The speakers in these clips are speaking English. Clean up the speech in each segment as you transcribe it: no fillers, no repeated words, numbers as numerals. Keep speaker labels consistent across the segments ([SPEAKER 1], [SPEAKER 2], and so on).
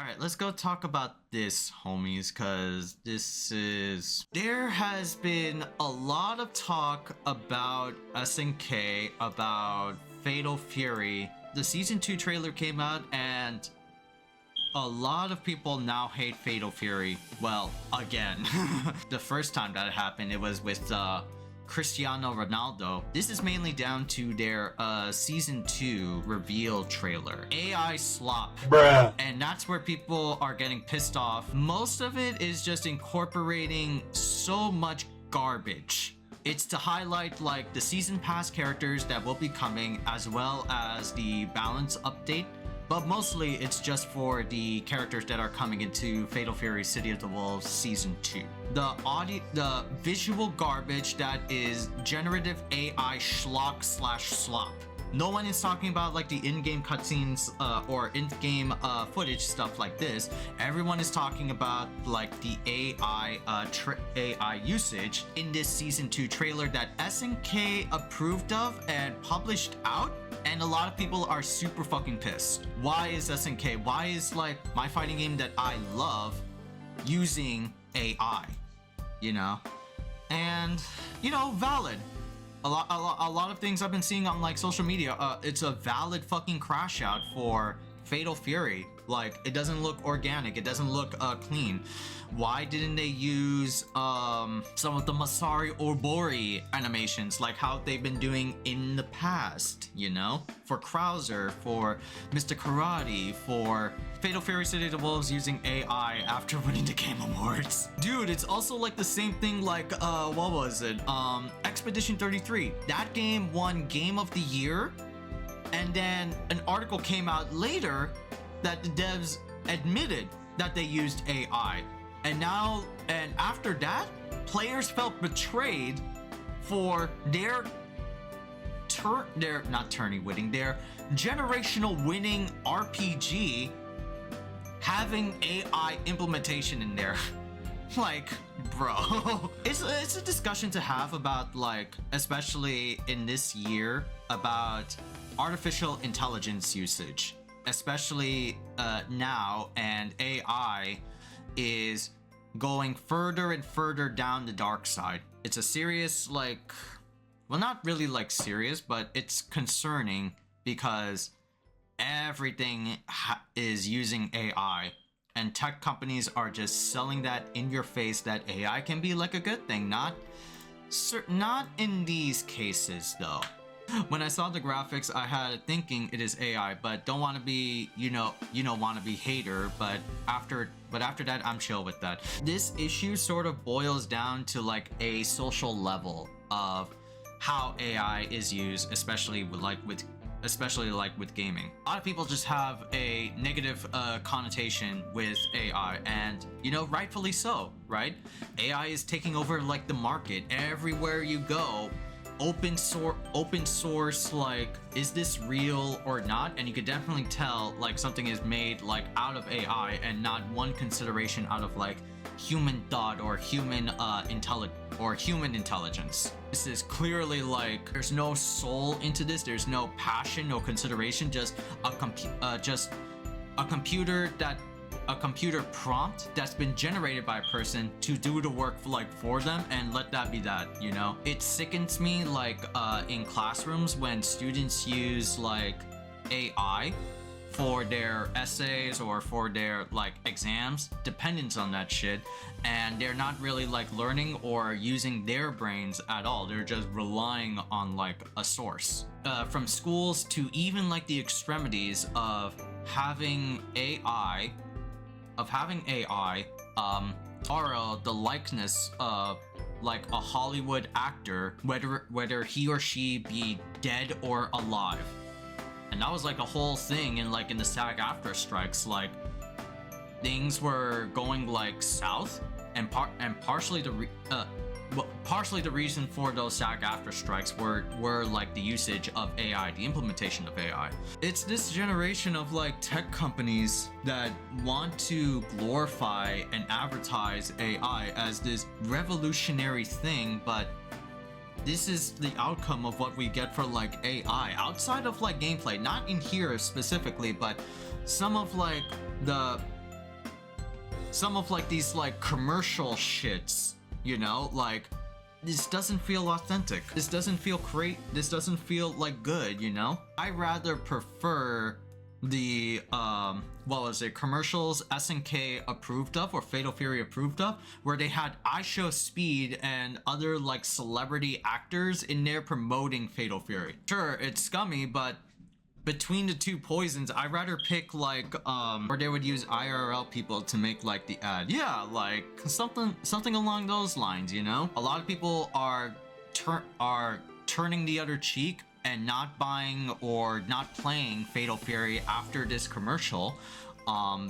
[SPEAKER 1] Alright, let's go talk about this, homies, because there has been a lot of talk about SNK, about Fatal Fury. The Season 2 trailer came out, and a lot of people now hate Fatal Fury. Well, again. The first time that it happened, it was with Cristiano Ronaldo. This is mainly down to their Season 2 reveal trailer. AI slop.
[SPEAKER 2] Bruh.
[SPEAKER 1] And that's where people are getting pissed off. Most of it is just incorporating so much garbage. It's to highlight like the season pass characters that will be coming, as well as the balance update. But mostly it's just for the characters that are coming into Fatal Fury City of the Wolves Season 2. The visual garbage that is generative AI schlock/slop. No one is talking about like the in-game cutscenes or in-game footage, stuff like this. Everyone is talking about like the AI usage in this Season 2 trailer that SNK approved of and published out. And a lot of people are super fucking pissed. Why is SNK, why is like my fighting game that I love using AI, you know? And, you know, valid. A lot of things I've been seeing on like social media, it's a valid fucking crash out for Fatal Fury. Like, it doesn't look organic, it doesn't look clean. Why didn't they use some of the Masari Obori animations like how they've been doing in the past, you know? For Krauser, for Mr. Karate, for Fatal Fury City of the Wolves using AI after winning the Game Awards. Dude, it's also like the same thing like, what was it? Expedition 33. That game won Game of the Year, and then an article came out later that the devs admitted that they used AI. And now, and after that, players felt betrayed for their generational winning RPG having AI implementation in there. Like, bro. It's a discussion to have about, like, especially in this year, about artificial intelligence usage. Especially now, and AI is going further and further down the dark side. It's a serious, like, well, not really like serious, but it's concerning because everything is using AI, and tech companies are just selling that in your face that AI can be like a good thing. Not in these cases though. When I saw the graphics, I had thinking it is AI, but don't want to be, want to be hater, but after that, I'm chill with that. This issue sort of boils down to like a social level of how AI is used, especially with gaming. A lot of people just have a negative connotation with AI, and rightfully so, right? AI is taking over like the market everywhere you go. Open source, like, is this real or not? And you could definitely tell like something is made like out of AI and not one consideration out of like human thought or human intelligence. This is clearly like there's no soul into this, there's no passion, no consideration, just a computer prompt that's been generated by a person to do the work for them, and let that be that, It sickens me like in classrooms when students use like AI for their essays or for their like exams, dependence on that shit, and they're not really like learning or using their brains at all. They're just relying on like a source. From schools to even like the extremities of having AI borrow the likeness of like a Hollywood actor, whether he or she be dead or alive. And that was like a whole thing in the SAG-AFTRA strikes. Like, things were going like south, and partially the reason for those SAG-AFTRA strikes were like the usage of AI, the implementation of AI. It's this generation of like tech companies that want to glorify and advertise AI as this revolutionary thing, but this is the outcome of what we get for like AI outside of like gameplay, not in here specifically, but some of like the some of like these like commercial shits, you know, like this doesn't feel authentic. This doesn't feel great. This doesn't feel like good, you know? I rather prefer the what was it, commercials SNK approved of, or Fatal Fury approved of, where they had IShowSpeed and other like celebrity actors in there promoting Fatal Fury. Sure, it's scummy, but between the two poisons, I'd rather pick like or they would use IRL people to make like the ad. Yeah, like something along those lines, you know? A lot of people are turning the other cheek and not buying or not playing Fatal Fury after this commercial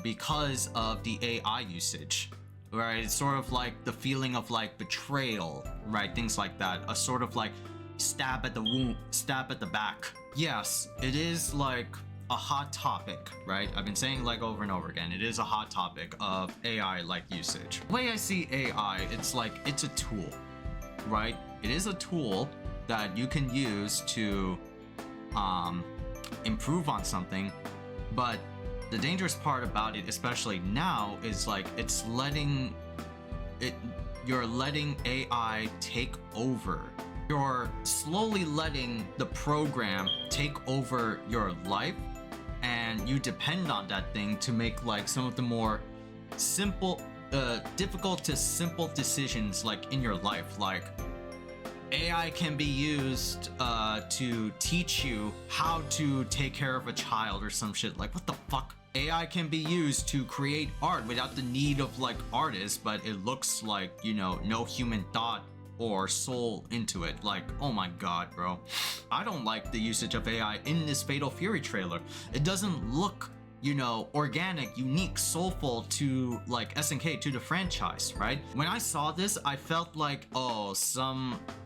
[SPEAKER 1] because of the AI usage, right? It's sort of like the feeling of like betrayal, right? Things like that. A sort of like stab at the wound, stab at the back. Yes, it is like a hot topic, right? I've been saying like over and over again, it is a hot topic of AI like usage. The way I see AI, it's like it's a tool, right? It is a tool that you can use to improve on something, but the dangerous part about it, especially now, is like you're letting AI take over. You're slowly letting the program take over your life, and you depend on that thing to make like some of the more simple, difficult to simple decisions like in your life. Like AI can be used to teach you how to take care of a child or some shit. Like, what the fuck? AI can be used to create art without the need of like artists, but it looks like, you know, no human thought or soul into it. Like, oh my god, bro. I don't like the usage of AI in this Fatal Fury trailer. It doesn't look, you know, organic, unique, soulful to like SNK, to the franchise, right? When I saw this, I felt like, oh,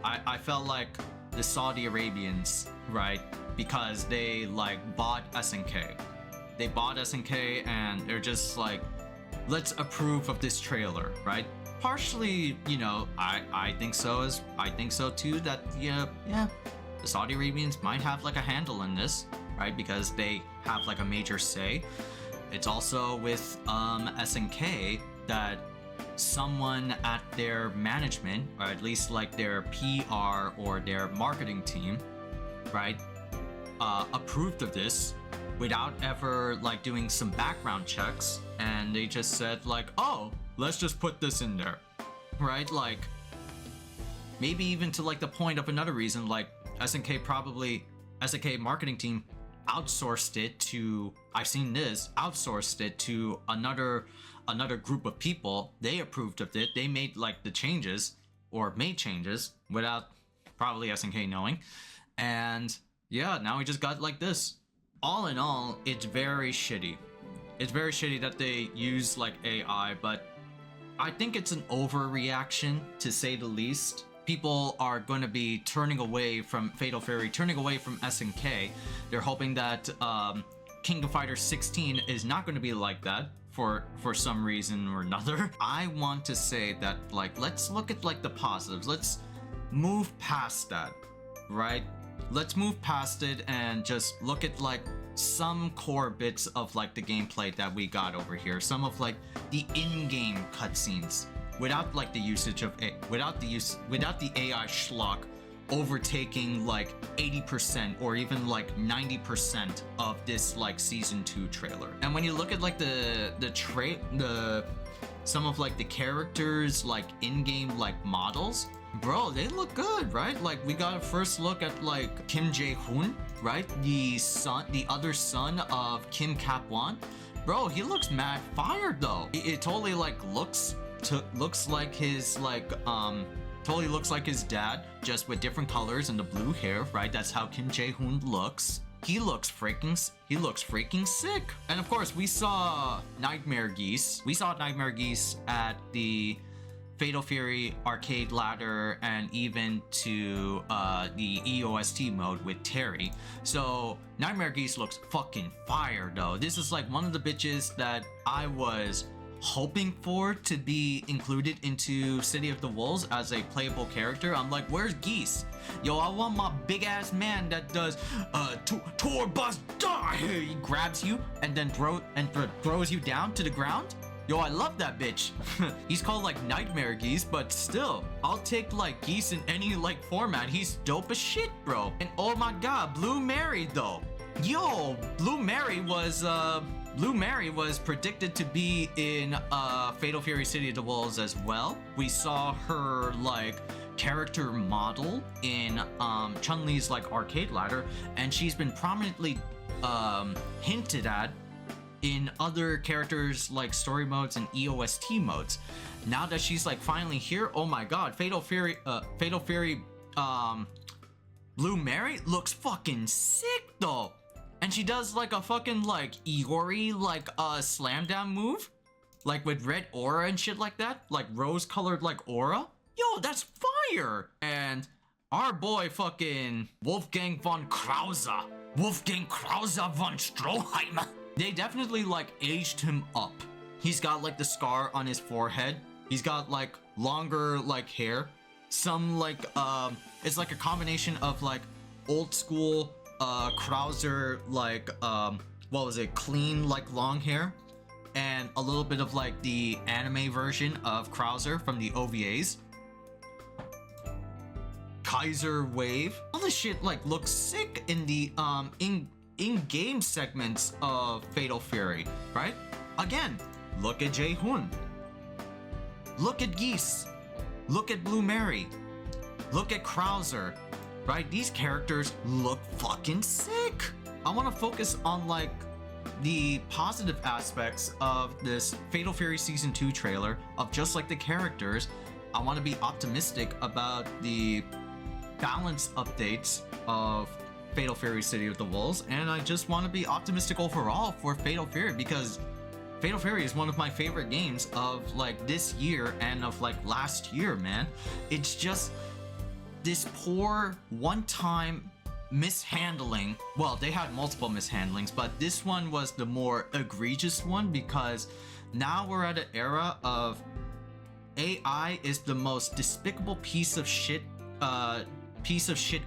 [SPEAKER 1] I felt like the Saudi Arabians, right? Because they like bought SNK. They bought SNK and they're just like, let's approve of this trailer, right? Partially, you know, I think so too, that yeah, the Saudi Arabians might have like a handle in this, right? Because they have like a major say. It's also with SNK that someone at their management, or at least like their PR or their marketing team, right, approved of this without ever like doing some background checks, and they just said like, oh, let's just put this in there, right? Like maybe even to like the point of another reason, like SNK marketing team outsourced it to, I've seen this, outsourced it to another group of people. They approved of it. They made like the changes, or made changes without probably SNK knowing. And yeah, now we just got like this. All in all, it's very shitty. It's very shitty that they use like AI, but I think it's an overreaction, to say the least. People are going to be turning away from Fatal Fury, turning away from SNK. They're hoping that King of Fighters 16 is not going to be like that for some reason or another. I want to say that, like, let's look at like the positives. Let's move past that, right? Let's move past it and just look at like some core bits of like the gameplay that we got over here. Some of like the in-game cutscenes, without like the usage of without the AI schlock overtaking like 80% or even like 90% of this like season 2 trailer. And when you look at like some of like the characters like in-game like models, bro, they look good, right? Like we got a first look at like Kim Jae-hoon, right? The other son of Kim Kap-won. Bro, he looks mad fire though. It totally like looks like his like totally looks like his dad, just with different colors and the blue hair, right? That's how Kim Jae-hoon looks. He looks freaking sick. And of course, we saw Nightmare Geese. We saw Nightmare Geese at the Fatal Fury arcade ladder, and even to the EOST mode with Terry. So Nightmare Geese looks fucking fire though. This is like one of the bitches that I was hoping for to be included into City of the Wolves as a playable character. I'm like, where's Geese? Yo, I want my big ass man that does tour bus die. He grabs you and then throws you down to the ground. Yo, I love that bitch. He's called like Nightmare Geese, but still, I'll take like Geese in any like format. He's dope as shit, bro. And oh my god, Blue Mary though. Yo, Blue Mary was predicted to be in Fatal Fury City of the Wolves as well. We saw her like character model in Chun-Li's like arcade ladder, and she's been prominently hinted at in other characters like story modes and EOST modes. Now that she's like finally here, oh my god, Fatal Fury Blue Mary looks fucking sick though. And she does like a fucking like Iori like slam down move, like with red aura and shit like that, like rose colored like aura. Yo, that's fire. And our boy fucking Wolfgang von Krause von Stroheim, they definitely like aged him up. He's got like the scar on his forehead. He's got like longer like hair. Some like it's like a combination of like old school Krauser like what was it, clean like long hair, and a little bit of like the anime version of Krauser from the OVAs. Kaiser Wave. All this shit like looks sick in the in-game segments of Fatal Fury, right? Again, look at Jae-hoon. Look at Geese. Look at Blue Mary. Look at Krauser, right? These characters look fucking sick. I want to focus on like the positive aspects of this Fatal Fury Season 2 trailer, of just like the characters. I want to be optimistic about the balance updates of Fatal Fury City of the Wolves, and I just want to be optimistic overall for Fatal Fury, because Fatal Fury is one of my favorite games of like this year and of like last year, man. It's just this poor one-time mishandling. Well, they had multiple mishandlings, but this one was the more egregious one, because now we're at an era of AI is the most despicable piece of shit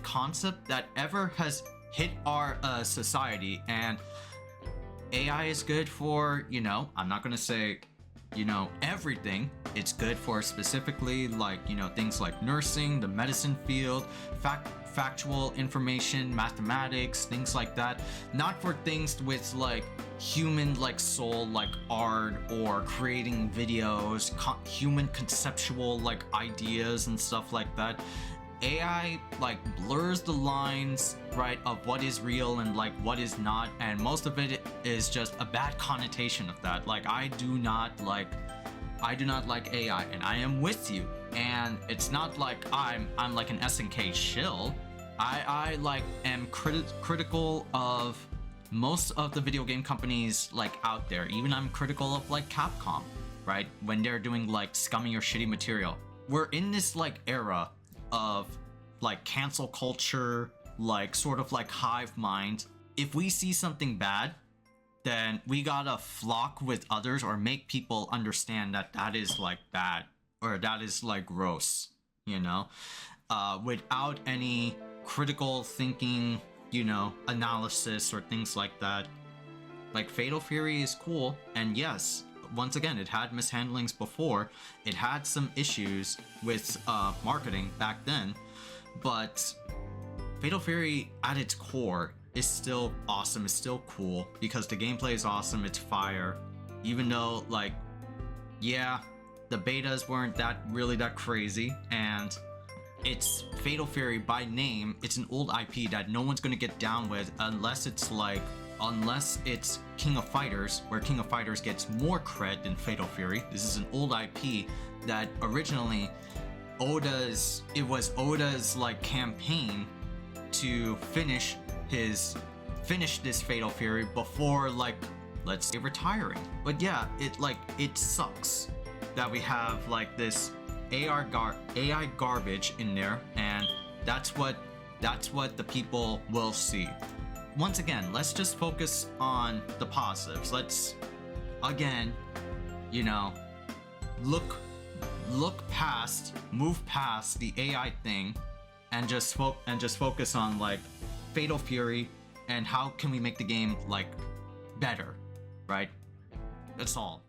[SPEAKER 1] concept that ever has hit our society. And AI is good for, you know, I'm not gonna say, you know, everything. It's good for specifically like, you know, things like nursing, the medicine field, factual information, mathematics, things like that. Not for things with like human like soul, like art, or creating videos, human conceptual like ideas and stuff like that. AI like blurs the lines, right, of what is real and like what is not, and most of it is just a bad connotation of that. Like I do not like AI, and I am with you. And it's not like I'm like an SNK shill. I like am critical of most of the video game companies like out there. Even I'm critical of like Capcom, right, when they're doing like scummy or shitty material. We're in this like era of like cancel culture, like sort of like hive mind. If we see something bad, then we gotta flock with others or make people understand that that is like bad, or that is like gross, you know, without any critical thinking, you know, analysis or things like that. Like Fatal Fury is cool, and yes, once again, it had mishandlings before. It had some issues with marketing back then, but Fatal Fury at its core is still awesome. It's still cool because the gameplay is awesome. It's fire. Even though, like, yeah, the betas weren't really that crazy, and it's Fatal Fury by name. It's an old IP that no one's gonna get down with unless it's King of Fighters, where King of Fighters gets more cred than Fatal Fury. This is an old IP that originally Oda's like campaign to finish this Fatal Fury before, like, let's say, retiring. But yeah, it sucks that we have like this AI garbage in there, and that's what the people will see. Once again, let's just focus on the positives. Let's, again, you know, move past the AI thing, and just focus on like Fatal Fury and how can we make the game like better, right? That's all.